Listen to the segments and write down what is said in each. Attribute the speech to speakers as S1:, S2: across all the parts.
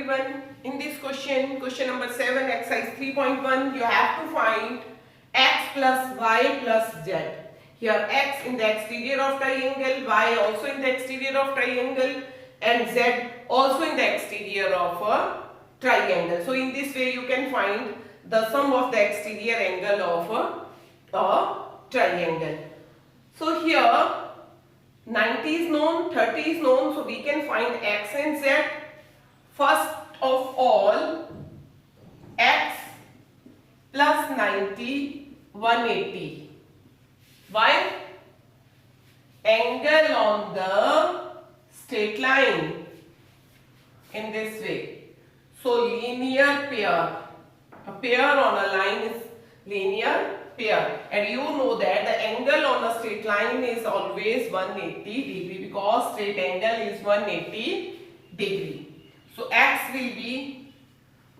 S1: everyone. In this question number 7, exercise 3.1, you have to find x plus y plus z. Here x in the exterior of triangle, y also in the exterior of triangle, and z also in the exterior of a triangle. So in this way you can find the sum of the exterior angle of a triangle. So here 90 is known, 30 is known, so we can find x and z. First of all, x plus 90, 180. Why? Angle on the straight line in this way. So linear pair. A pair on a line is linear pair, and you know that the angle on a straight line is always 180 degree because straight angle is 180 degree. So x will be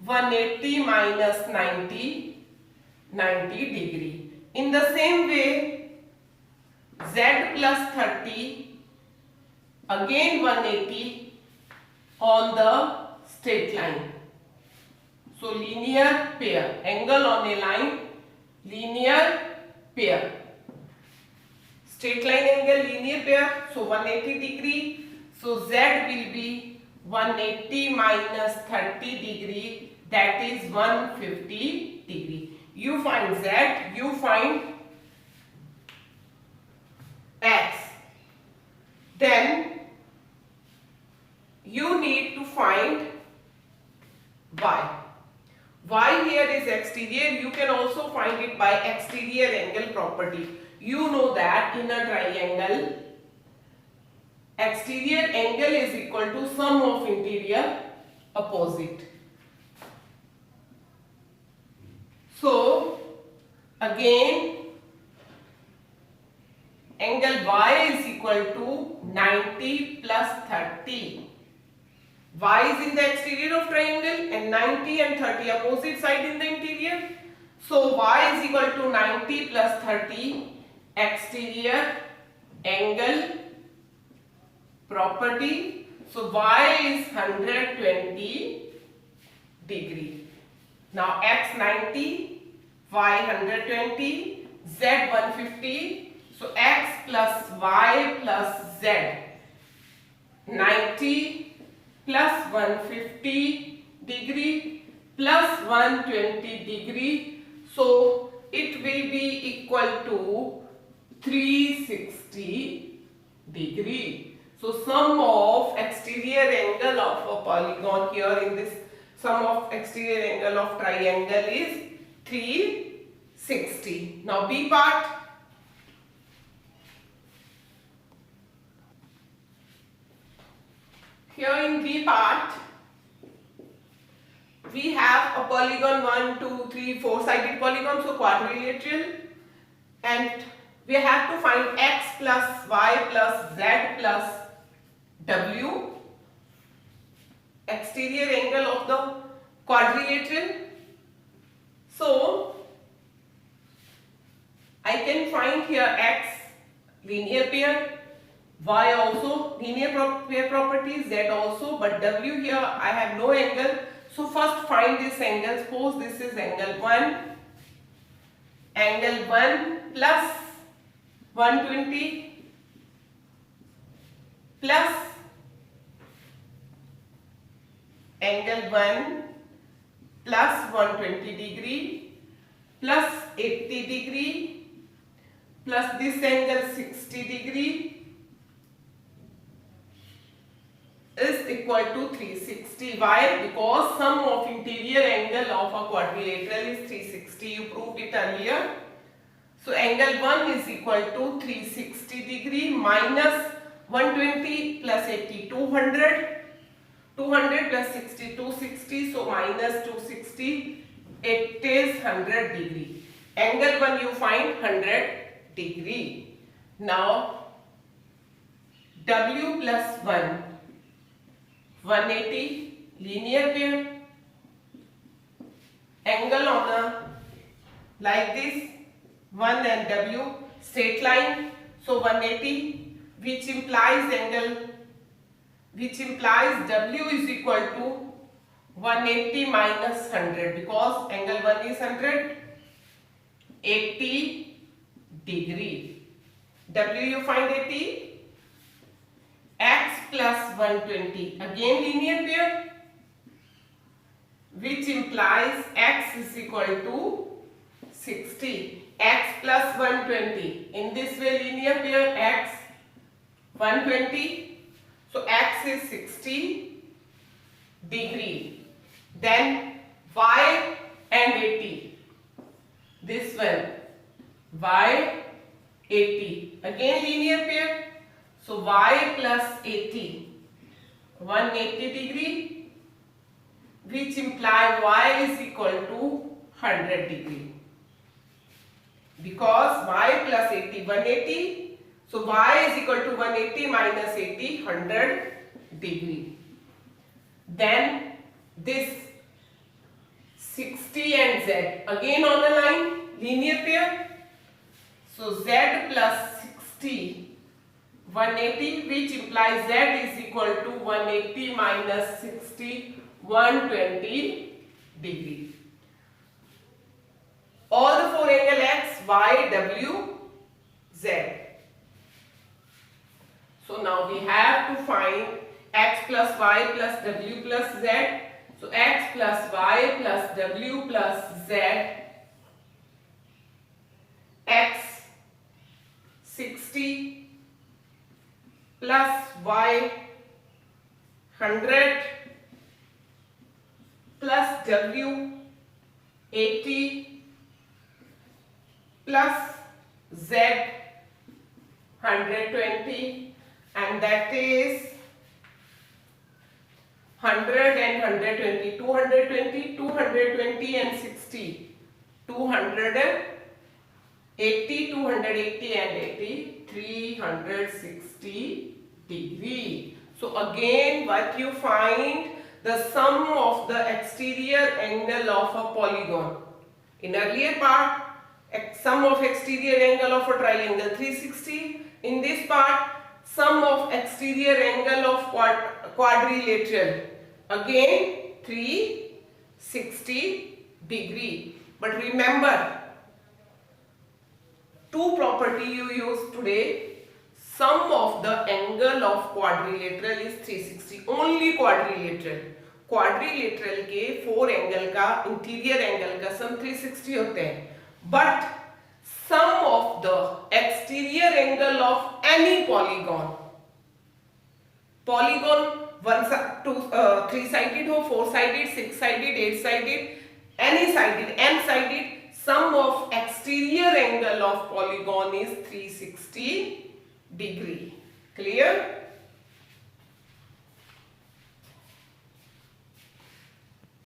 S1: 180 minus 90, 90 degree. In the same way, z plus 30, again 180 on the straight line. So linear pair, angle on a line, linear pair. Straight line angle, linear pair, so 180 degree. So z will be 180 minus 30 degree, that is 150 degree. You find z, you find x. Then you need to find y. Y here is exterior, you can also find it by exterior angle property. You know that in a triangle, exterior angle is equal to sum of interior opposite. So again, angle y is equal to 90 plus 30. Y is in the exterior of triangle and 90 and 30 opposite side in the interior. So y is equal to 90 plus 30 exterior angle property. So y is 120 degree. Now x 90, y 120, z 150. So x plus y plus z 90 plus 150 degree plus 120 degree. So it will be equal to 360 degree. So sum of exterior angle of a polygon here in this sum of exterior angle of triangle is 360. Now B part. Here in B part, we have a polygon 1, 2, 3, 4 sided polygon, so quadrilateral, and we have to find x plus y plus z plus w, exterior angle of the quadrilateral. So I can find here x linear pair, y also linear pair properties, z also, but w here I have no angle. So first find this angle. Suppose this is angle 1 plus 120 plus angle 1 plus 120 degree plus 80 degree plus this angle 60 degree is equal to 360. Why? Because sum of interior angle of a quadrilateral is 360. You proved it earlier. So angle 1 is equal to 360 degree minus 120 plus 80, 200. 200 plus 60, 260. So minus 260, it is 100 degree. Angle 1 you find 100 degree. Now W plus 1. 180 linear pair, angle on a like this 1 and w straight line, so 180, which implies w is equal to 180 minus 100, because angle 1 is 100, 80 degree. W you find 80. X plus 120, again linear pair, which implies x is equal to 60. X plus 120, in this way linear pair, x 120, so x is 60 degree. Then y and 80, this one y 80, again linear pair, so y plus 80, 180 degree, which imply y is equal to 100 degree, because y plus 80 180, so y is equal to 180 minus 80, 100 degree. Then this 60 and z, again on a line, linear pair, so z plus 60, 180, which implies z is equal to 180 minus 60, 120 degree. All the four angle x, y, w, z. So now we have to find x plus y plus w plus z. So x plus y plus w plus z, x 60 plus y 100 plus w 80 plus z 120, and that is 100 and 120, 220, 220 and 60, 280, 280 and 80, 360 degree. So again, what you find, the sum of the exterior angle of a polygon. In earlier part, sum of exterior angle of a triangle 360. In this part, sum of exterior angle of quadrilateral, again 360 degree. But remember, two property you use today. Sum of the angle of quadrilateral is 360, only quadrilateral. Quadrilateral के four angle का, interior angle का sum 360 होते हैं, but sum of the exterior angle of any polygon, polygon 3 sided हो, 4 sided, 6 sided, 8 sided, any sided, n sided, sum of exterior angle of polygon is 360 degree. Clear?